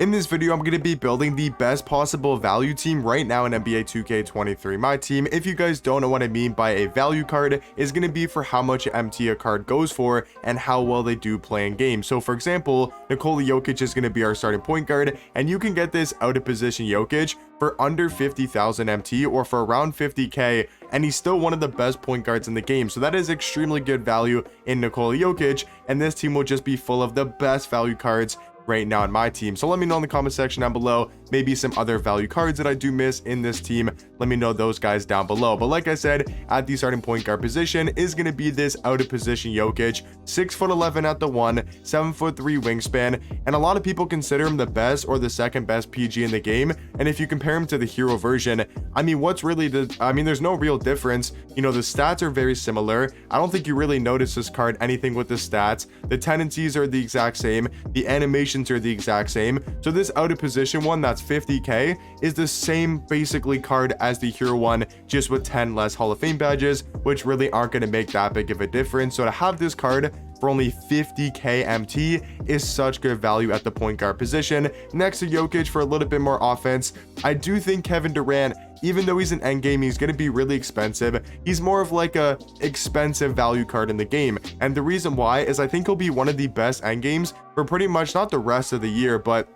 In this video, I'm going to be building the best possible value team right now in NBA 2K23. My team, if you guys don't know what I mean by a value card, is going to be for how much MT a card goes for and how well they do play in game. So for example, Nikola Jokic is going to be our starting point guard, and you can get this out of position Jokic for under 50,000 MT or for around 50k, and he's still one of the best point guards in the game. So that is extremely good value in Nikola Jokic, and this team will just be full of the best value cards right now in my team. So let me know in the comment section down below, maybe some other value cards that I do miss in this team. Let me know those guys down below. But like I said, at the starting point guard position is going to be this out of position Jokic, 6'11" at the 1, 7'3" wingspan, and a lot of people consider him the best or the second best PG in the game. And if you compare him to the hero version, I mean, there's no real difference. You know, the stats are very similar. I don't think you really notice this card anything with the stats. The tendencies are the exact same, the animations are the exact same. So this out of position one that's 50k is the same basically card as the hero one, just with 10 less Hall of Fame badges, which really aren't going to make that big of a difference. So to have this card for only 50k MT is such good value at the point guard position next to Jokic for a little bit more offense. I do think Kevin Durant, even though he's an endgame, he's going to be really expensive. He's more of like a expensive value card in the game, and the reason why is I think he'll be one of the best endgames for pretty much not the rest of the year, but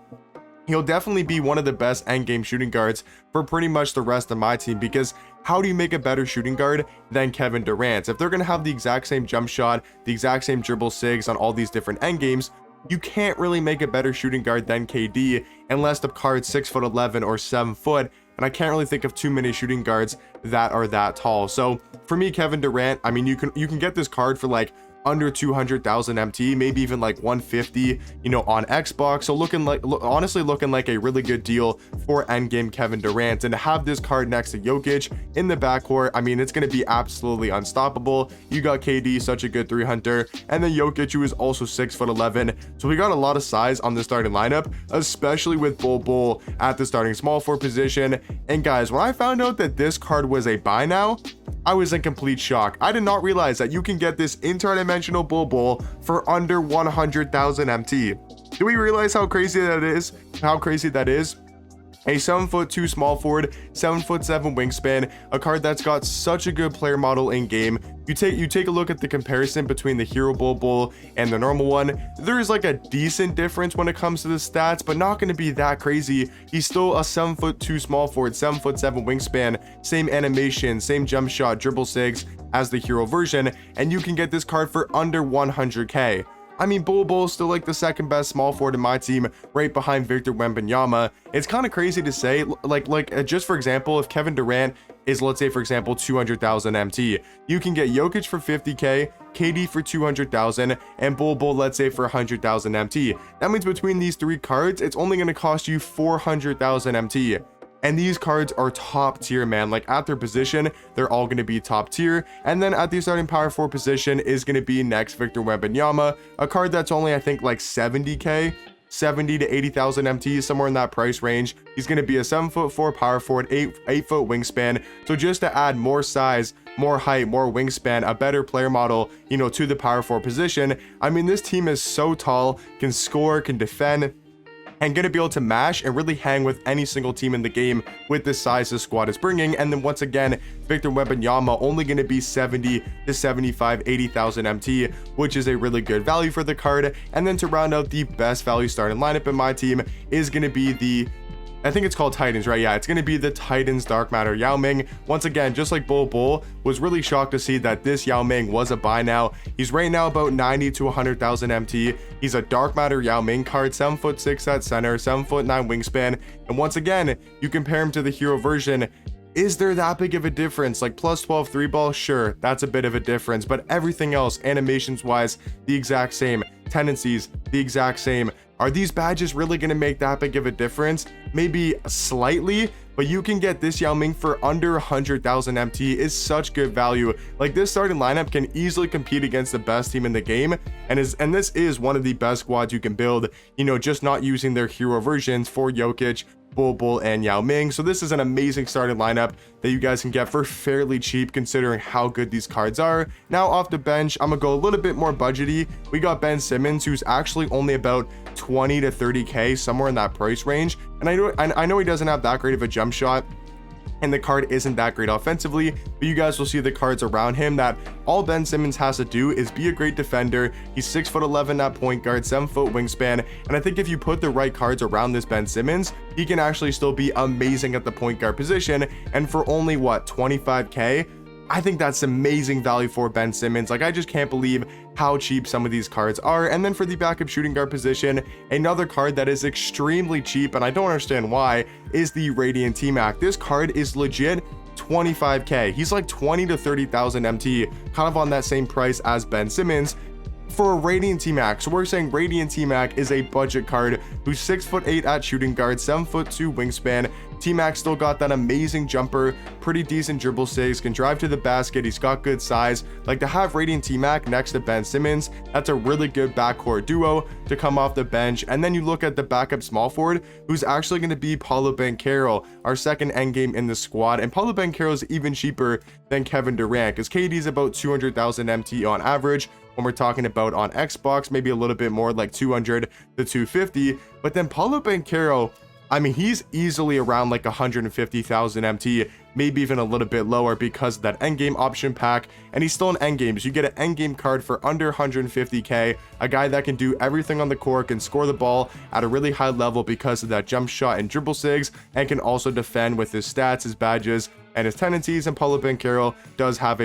he'll definitely be one of the best endgame shooting guards for pretty much the rest of my team. Because how do you make a better shooting guard than Kevin Durant? If they're going to have the exact same jump shot, the exact same dribble sigs on all these different endgames, you can't really make a better shooting guard than KD unless the card's 6'11" or 7 foot. And I can't really think of too many shooting guards that are that tall. So for me, Kevin Durant, I mean, you can get this card for like under 200,000 MT, maybe even like 150, you know, on Xbox. So honestly looking like a really good deal for endgame Kevin Durant. And to have this card next to Jokic in the backcourt, I mean, it's going to be absolutely unstoppable. You got KD, such a good 3-hunter, and then Jokic, who is also 6'11". So we got a lot of size on the starting lineup, especially with Bol Bol at the starting small forward position. And guys, when I found out that this card was a buy now, I was in complete shock. I did not realize that you can get this Interdimensional Bol Bol for under 100,000 MT. Do we realize how crazy that is? How crazy that is? A 7'2" small forward, 7'7" wingspan, a card that's got such a good player model in game. You take a look at the comparison between the hero Bol Bol and the normal one. There is like a decent difference when it comes to the stats, but not going to be that crazy. He's still a 7'2" small forward, 7'7" wingspan, same animation, same jump shot, dribble sigs as the hero version, and you can get this card for under 100k. I mean, Bol Bol is still like the second best small forward in my team, right behind Victor Wembanyama. It's kind of crazy to say, just for example, if Kevin Durant is, let's say for example, 200,000 MT, you can get Jokic for 50k, KD for 200,000, and Bol Bol, let's say for 100,000 MT. That means between these three cards, it's only going to cost you 400,000 MT. And these cards are top tier, man. Like at their position, they're all going to be top tier. And then at the starting power forward position is going to be next Victor Wembanyama, a card that's only, I think, like 70k, 70 to 80,000 MT, somewhere in that price range. He's going to be a 7'4" power forward, 8 foot wingspan. So just to add more size, more height, more wingspan, a better player model, you know, to the power forward position. I mean, this team is so tall, can score, can defend, and going to be able to mash and really hang with any single team in the game with the size the squad is bringing. And then once again, Victor Wembanyama only going to be 70 to 75, 80,000 MT, which is a really good value for the card. And then to round out the best value starting lineup in my team is going to be the, I think it's called Titans, right? Yeah, it's going to be the Titans Dark Matter Yao Ming. Once again, just like Bol Bol, was really shocked to see that this Yao Ming was a buy now. He's right now about 90 to 100,000 MT. He's a Dark Matter Yao Ming card, 7'6" at center, 7'9" wingspan. And once again, you compare him to the hero version. Is there that big of a difference? Like plus 12 3 ball, sure, that's a bit of a difference, but everything else, animations wise, the exact same, tendencies, the exact same. Are these badges really going to make that big of a difference? Maybe slightly, but you can get this Yao Ming for under 100,000 MT is such good value. Like this starting lineup can easily compete against the best team in the game, and this is one of the best squads you can build, you know, just not using their hero versions for Jokic, Bol Bol, and Yao Ming. So this is an amazing starting lineup that you guys can get for fairly cheap considering how good these cards are. Now off the bench, I'm gonna go a little bit more budgety. We got Ben Simmons, who's actually only about 20 to 30k, somewhere in that price range. And I know he doesn't have that great of a jump shot, and the card isn't that great offensively, but you guys will see the cards around him that all Ben Simmons has to do is be a great defender. He's 6'11" at point guard, 7-foot wingspan, and I think if you put the right cards around this Ben Simmons, he can actually still be amazing at the point guard position. And for only what, 25k, I think that's amazing value for Ben Simmons. Like, I just can't believe how cheap some of these cards are. And then for the backup shooting guard position, another card that is extremely cheap, and I don't understand why, is the Radiant T-Mac. This card is legit 25k. He's like 20 to 30,000 MT, kind of on that same price as Ben Simmons for a Radiant T-Mac. So we're saying Radiant T-Mac is a budget card who's 6'8" at shooting guard, 7'2" wingspan. T-Mac still got that amazing jumper, pretty decent dribble saves, can drive to the basket, he's got good size. Like, to have Radiant T-Mac next to Ben Simmons, that's a really good backcourt duo to come off the bench. And then you look at the backup small forward, who's actually going to be Paolo Banchero, our second endgame in the squad. And Paolo Banchero is even cheaper than Kevin Durant, because KD's about 200,000 MT on average when we're talking about on Xbox, maybe a little bit more like 200 to 250. But then Paolo Banchero, I mean, he's easily around like 150,000 MT, maybe even a little bit lower because of that endgame option pack. And he's still an endgame, so you get an endgame card for under 150k, a guy that can do everything on the court, can score the ball at a really high level because of that jump shot and dribble sigs, and can also defend with his stats, his badges, and his tendencies. And Paolo Banchero does have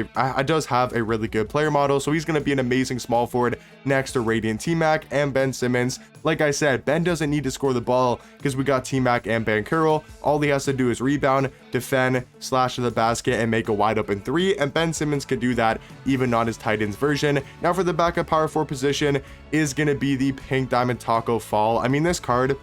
a really good player model, so he's going to be an amazing small forward next to Radiant T-Mac and Ben Simmons. Like I said, Ben doesn't need to score the ball because we got T-Mac and Banchero. All he has to do is rebound, defend, slash to the basket, and make a wide open three, and Ben Simmons can do that even on his Titans version. Now for the backup power forward position is going to be the Pink Diamond Taco Fall. I mean, this card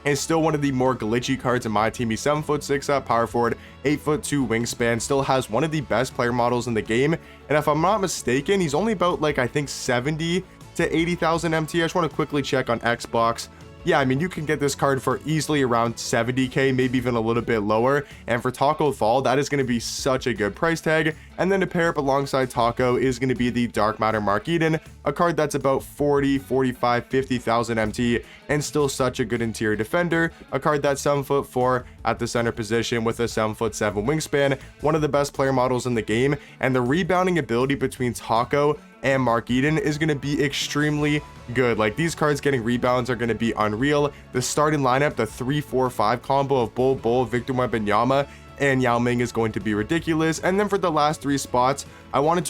is still one of the more glitchy cards in my team. He's 7'6" at power forward, 8'2" wingspan, still has one of the best player models in the game. And if I'm not mistaken, he's only about like, I think 70 to 80,000 MT. I just want to quickly check on Xbox. Yeah, I mean, you can get this card for easily around 70k, maybe even a little bit lower. And for Taco Fall, that is going to be such a good price tag. And then to pair up alongside Taco is going to be the Dark Matter Mark Eden, a card that's about 40, 45, 50,000 MT, and still such a good interior defender. A card that's 7'4" at the center position with a 7'7" wingspan, one of the best player models in the game. And the rebounding ability between Taco and Mark Eden is going to be extremely good. Like, these cards getting rebounds are going to be unreal. The starting lineup, the 3-4-5 combo of Bol Bol, Victor Wembanyama, and Yao Ming is going to be ridiculous. And then for the last three spots, I wanted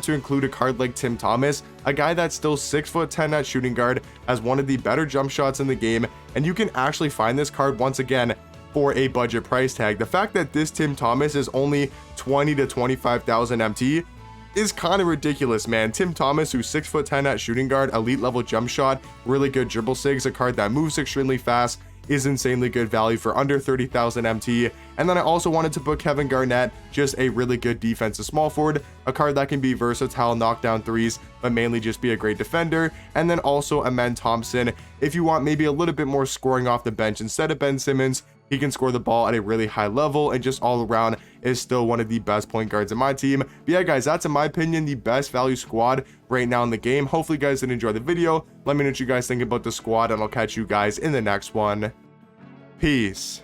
to include a card like Tim Thomas, a guy that's still 6'10" at shooting guard, has one of the better jump shots in the game, and you can actually find this card once again for a budget price tag. The fact that this Tim Thomas is only 20 to 25,000 MT is kind of ridiculous, man. Tim Thomas, who's 6'10" at shooting guard, elite level jump shot, really good dribble sigs, a card that moves extremely fast, is insanely good value for under 30,000 MT. And then I also wanted to put Kevin Garnett, just a really good defensive small forward, a card that can be versatile, knock down threes, but mainly just be a great defender. And then also Amen Thompson, if you want maybe a little bit more scoring off the bench instead of Ben Simmons. He can score the ball at a really high level, and just all around is still one of the best point guards in my team. But yeah, guys, that's in my opinion the best value squad right now in the game. Hopefully you guys did enjoy the video. Let me know what you guys think about the squad, and I'll catch you guys in the next one. Peace.